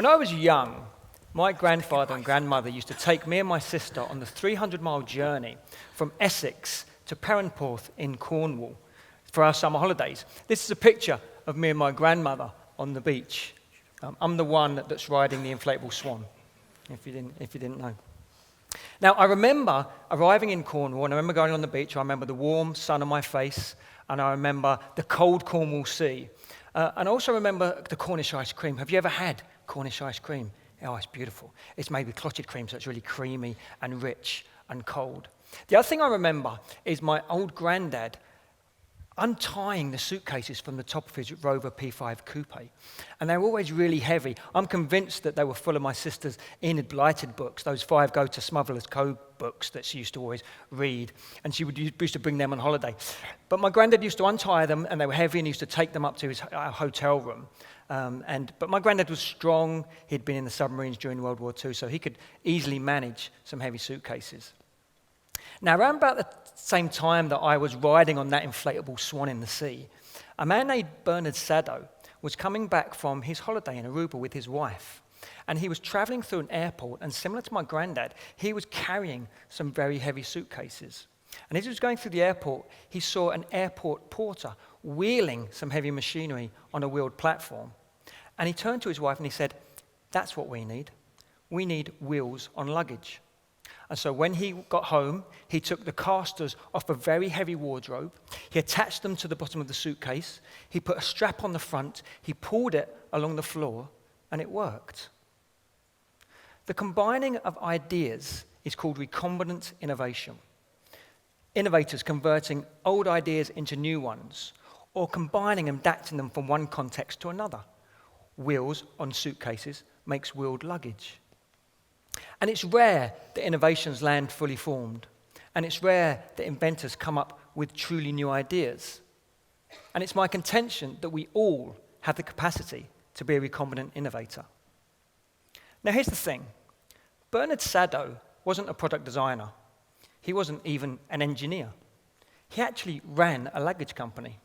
When I was young, my grandfather and grandmother used to take me and my sister on the 300-mile journey from Essex to Perranporth in Cornwall for our summer holidays. This is a picture of me and my grandmother on the beach. I'm the one that's riding the inflatable swan, if you didn't know. Now, I remember arriving in Cornwall, and I remember going on the beach. I remember the warm sun on my face, and I remember the cold Cornwall sea. And I also remember the Cornish ice cream. Have you ever had Cornish ice cream? Oh, it's beautiful. It's made with clotted cream, so it's really creamy and rich and cold. The other thing I remember is my old granddad untying the suitcases from the top of his Rover P5 coupe. And they were always really heavy. I'm convinced that they were full of my sister's Enid Blyton books, those 5 Go to Smotherless Cove books that she used to always read. And she used to bring them on holiday. But my granddad used to untie them, and they were heavy, and he used to take them up to his hotel room. But my granddad was strong. He'd been in the submarines during World War II, so he could easily manage some heavy suitcases. Now, around about the same time that I was riding on that inflatable swan in the sea, a man named Bernard Sado was coming back from his holiday in Aruba with his wife. And he was traveling through an airport, and similar to my granddad, he was carrying some very heavy suitcases. And as he was going through the airport, he saw an airport porter wheeling some heavy machinery on a wheeled platform. And he turned to his wife and he said, "That's what we need. We need wheels on luggage." And so when he got home, he took the casters off a very heavy wardrobe. He attached them to the bottom of the suitcase. He put a strap on the front. He pulled it along the floor, and it worked. The combining of ideas is called recombinant innovation. Innovators converting old ideas into new ones, or combining and adapting them from one context to another. Wheels on suitcases makes wheeled luggage. And it's rare that innovations land fully formed. And it's rare that inventors come up with truly new ideas. And it's my contention that we all have the capacity to be a recombinant innovator. Now, here's the thing. Bernard Sado wasn't a product designer. He wasn't even an engineer. He actually ran a luggage company.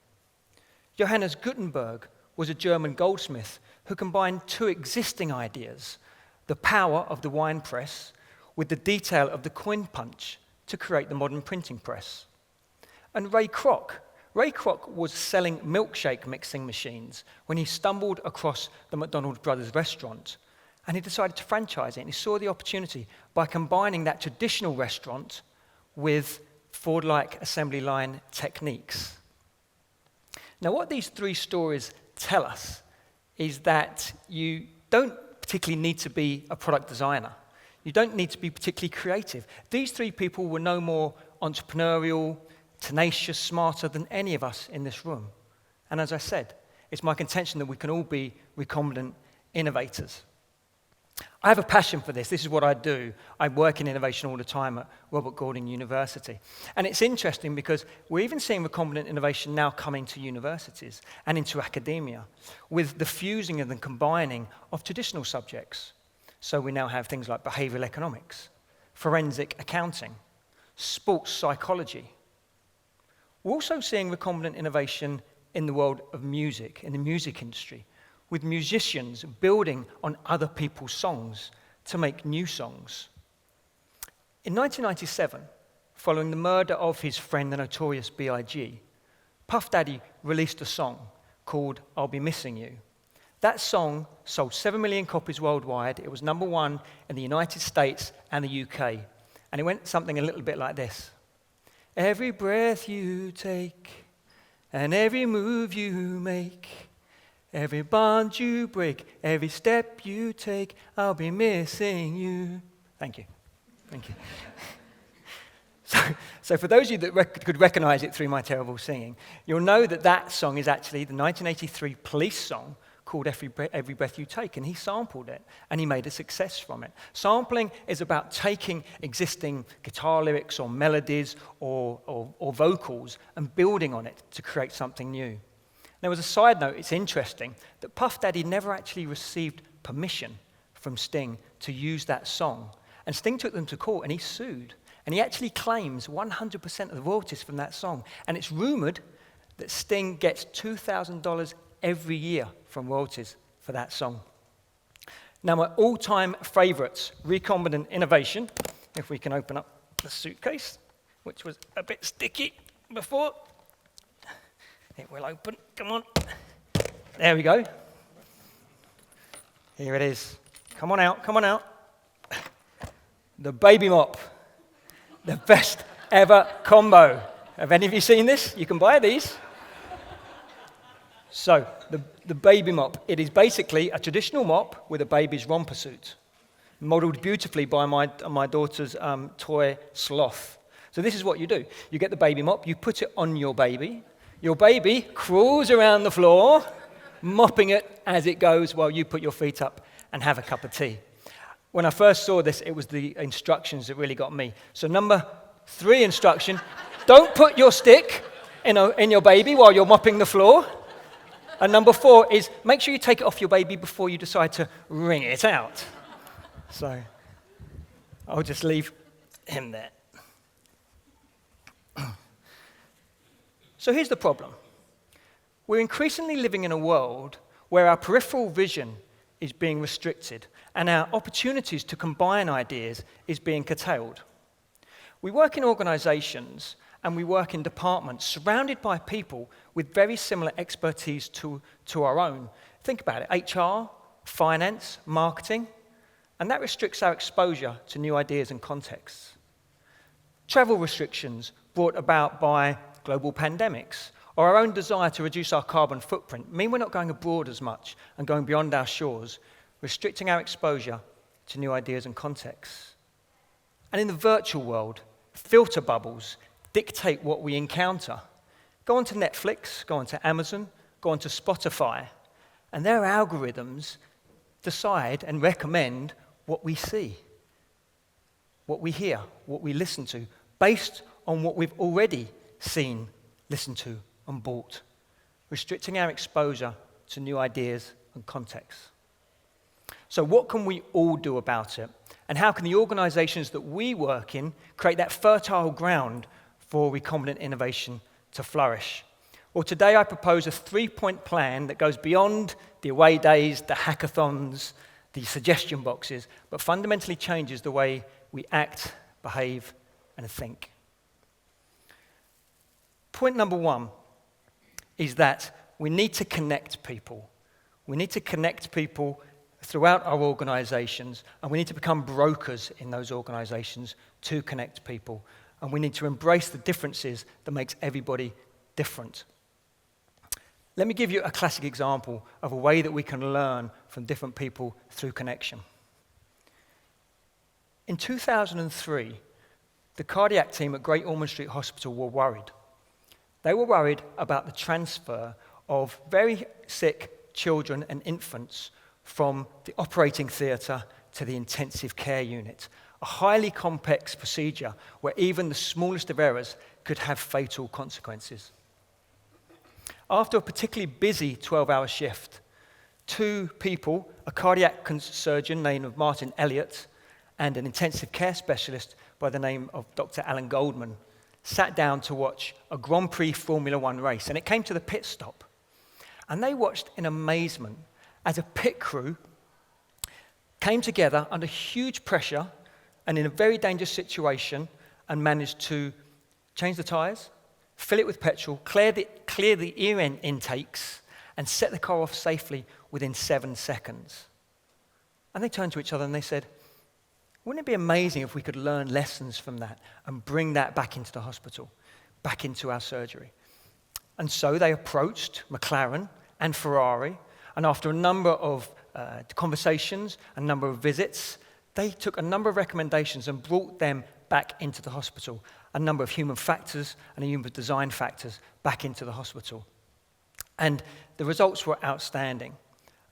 Johannes Gutenberg was a German goldsmith who combined 2 existing ideas, the power of the wine press with the detail of the coin punch to create the modern printing press. And Ray Kroc was selling milkshake mixing machines when he stumbled across the McDonald's Brothers restaurant, and he decided to franchise it, and he saw the opportunity by combining that traditional restaurant with Ford-like assembly line techniques. Now, what these 3 stories tell us is that you don't particularly need to be a product designer. You don't need to be particularly creative. These 3 people were no more entrepreneurial, tenacious, smarter than any of us in this room. And as I said, it's my contention that we can all be recombinant innovators. I have a passion for this. This is what I do. I work in innovation all the time at Robert Gordon University. And it's interesting because we're even seeing recombinant innovation now coming to universities and into academia with the fusing and the combining of traditional subjects. So we now have things like behavioral economics, forensic accounting, sports psychology. We're also seeing recombinant innovation in the world of music, in the music industry, with musicians building on other people's songs to make new songs. In 1997, following the murder of his friend, the notorious B.I.G., Puff Daddy released a song called "I'll Be Missing You." That song sold 7 million copies worldwide. It was number 1 in the United States and the UK. And it went something a little bit like this. Every breath you take and every move you make, every bond you break, every step you take, I'll be missing you. Thank you. Thank you. So for those of you that could recognize it through my terrible singing, you'll know that that song is actually the 1983 Police song called Every Breath You Take, and he sampled it, and he made a success from it. Sampling is about taking existing guitar lyrics or melodies or vocals and building on it to create something new. Now, as a side note, it's interesting that Puff Daddy never actually received permission from Sting to use that song. And Sting took them to court, and he sued. And he actually claims 100% of the royalties from that song. And it's rumored that Sting gets $2,000 every year from royalties for that song. Now, my all-time favourites, Recombinant Innovation, if we can open up the suitcase, which was a bit sticky before. It will open, come on. There we go. Here it is. Come on out, come on out. The baby mop. The best ever combo. Have any of you seen this? You can buy these. So, the baby mop. It is basically a traditional mop with a baby's romper suit, modelled beautifully by my daughter's toy sloth. So this is what you do. You get the baby mop, you put it on your baby crawls around the floor, mopping it as it goes while you put your feet up and have a cup of tea. When I first saw this, it was the instructions that really got me. So number 3 instruction, don't put your stick in your baby while you're mopping the floor. And number 4 is make sure you take it off your baby before you decide to wring it out. So I'll just leave him there. So here's the problem. We're increasingly living in a world where our peripheral vision is being restricted and our opportunities to combine ideas is being curtailed. We work in organizations and we work in departments surrounded by people with very similar expertise to our own. Think about it, HR, finance, marketing, and that restricts our exposure to new ideas and contexts. Travel restrictions brought about by global pandemics or our own desire to reduce our carbon footprint mean we're not going abroad as much and going beyond our shores, restricting our exposure to new ideas and contexts. And in the virtual world, filter bubbles dictate what we encounter. Go onto Netflix, go onto Amazon, go onto Spotify, and their algorithms decide and recommend what we see, what we hear, what we listen to, based on what we've already seen, listened to, and bought, restricting our exposure to new ideas and contexts. So what can we all do about it? And how can the organizations that we work in create that fertile ground for recombinant innovation to flourish? Well, today I propose a 3-point plan that goes beyond the away days, the hackathons, the suggestion boxes, but fundamentally changes the way we act, behave, and think. Point number 1 is that we need to connect people. We need to connect people throughout our organizations, and we need to become brokers in those organizations to connect people. And we need to embrace the differences that makes everybody different. Let me give you a classic example of a way that we can learn from different people through connection. In 2003, the cardiac team at Great Ormond Street Hospital were worried. They were worried about the transfer of very sick children and infants from the operating theatre to the intensive care unit, a highly complex procedure where even the smallest of errors could have fatal consequences. After a particularly busy 12-hour shift, 2 people, a cardiac surgeon named Martin Elliott and an intensive care specialist by the name of Dr. Alan Goldman, sat down to watch a Grand Prix Formula One race, and it came to the pit stop. And they watched in amazement as a pit crew came together under huge pressure and in a very dangerous situation and managed to change the tyres, fill it with petrol, clear the ear intakes, and set the car off safely within 7 seconds. And they turned to each other and they said, wouldn't it be amazing if we could learn lessons from that and bring that back into the hospital, back into our surgery? And so they approached McLaren and Ferrari, and after a number of conversations, a number of visits, they took a number of recommendations and brought them back into the hospital, a number of human factors and a human design factors back into the hospital. And the results were outstanding.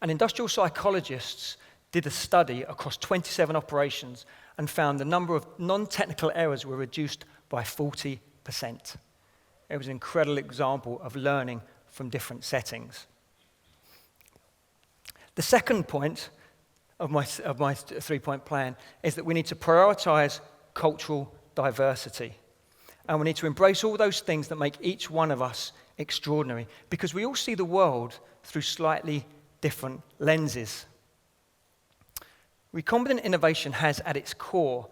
And industrial psychologists did a study across 27 operations and found the number of non-technical errors were reduced by 40%. It was an incredible example of learning from different settings. The second point of my 3-point plan is that we need to prioritize cultural diversity. And we need to embrace all those things that make each one of us extraordinary, because we all see the world through slightly different lenses. Recombinant innovation has at its core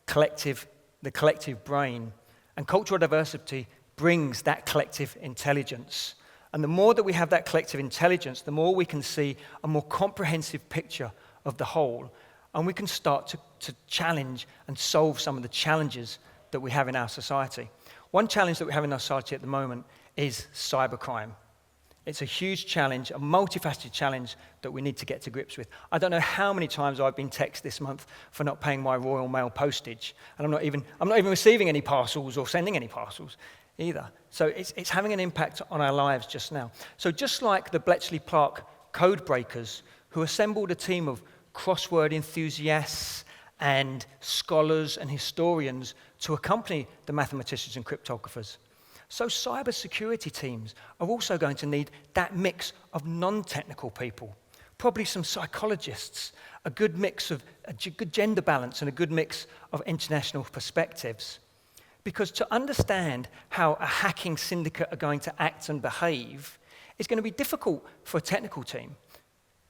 the collective brain, and cultural diversity brings that collective intelligence. And the more that we have that collective intelligence, the more we can see a more comprehensive picture of the whole, and we can start to challenge and solve some of the challenges that we have in our society. One challenge that we have in our society at the moment is cybercrime. It's a huge challenge, a multifaceted challenge that we need to get to grips with. I don't know how many times I've been texted this month for not paying my Royal Mail postage, and I'm not even receiving any parcels or sending any parcels either. So it's having an impact on our lives just now. So just like the Bletchley Park code breakers, who assembled a team of crossword enthusiasts and scholars and historians to accompany the mathematicians and cryptographers, so cybersecurity teams are also going to need that mix of non-technical people, probably some psychologists, a good mix of a good gender balance and a good mix of international perspectives. Because to understand how a hacking syndicate are going to act and behave is going to be difficult for a technical team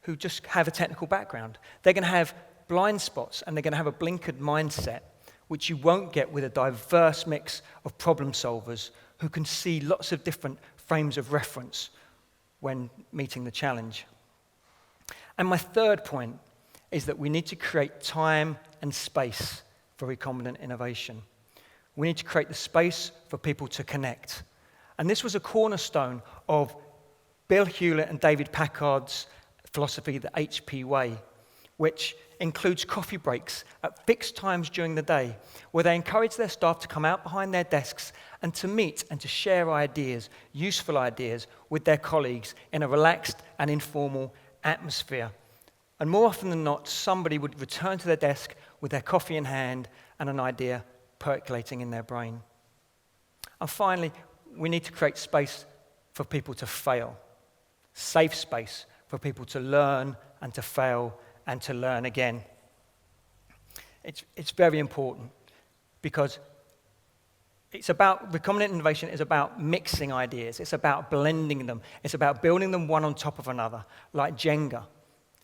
who just have a technical background. They're going to have blind spots and they're going to have a blinkered mindset, which you won't get with a diverse mix of problem solvers who can see lots of different frames of reference when meeting the challenge. And my third point is that we need to create time and space for recombinant innovation. We need to create the space for people to connect. And this was a cornerstone of Bill Hewlett and David Packard's philosophy, the HP way, which includes coffee breaks at fixed times during the day, where they encourage their staff to come out behind their desks and to meet and to share ideas, useful ideas, with their colleagues in a relaxed and informal atmosphere. And more often than not, somebody would return to their desk with their coffee in hand and an idea percolating in their brain. And finally, we need to create space for people to fail, safe space for people to learn and to fail and to learn again. It's very important because recombinant innovation is about mixing ideas. It's about blending them. It's about building them one on top of another, like Jenga.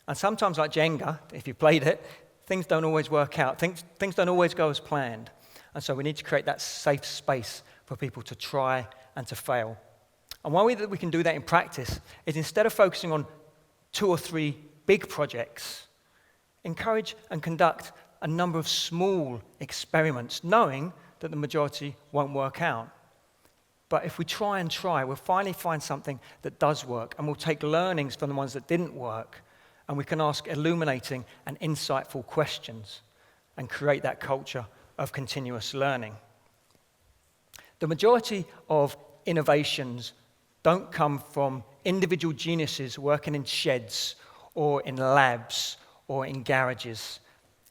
And sometimes, like Jenga, if you played it, things don't always work out. Things don't always go as planned. And so we need to create that safe space for people to try and to fail. And one way that we can do that in practice is, instead of focusing on 2 or 3 big projects, encourage and conduct a number of small experiments, knowing that the majority won't work out. But if we try and try, we'll finally find something that does work, and we'll take learnings from the ones that didn't work, and we can ask illuminating and insightful questions and create that culture of continuous learning. The majority of innovations don't come from individual geniuses working in sheds or in labs or in garages.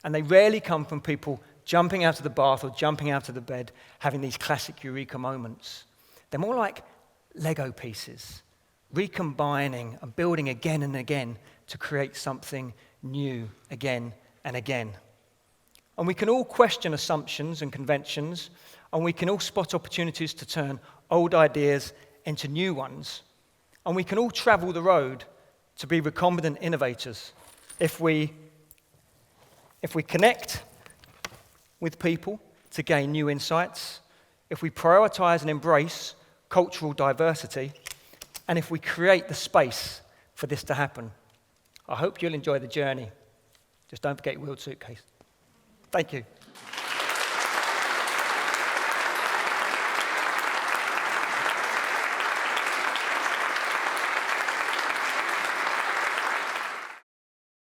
And they rarely come from people jumping out of the bath or jumping out of the bed, having these classic eureka moments. They're more like Lego pieces, recombining and building again and again to create something new again and again. And we can all question assumptions and conventions, and we can all spot opportunities to turn old ideas into new ones. And we can all travel the road to be recombinant innovators if we connect with people to gain new insights, if we prioritize and embrace cultural diversity, and if we create the space for this to happen. I hope you'll enjoy the journey. Just don't forget your wheeled suitcase. Thank you.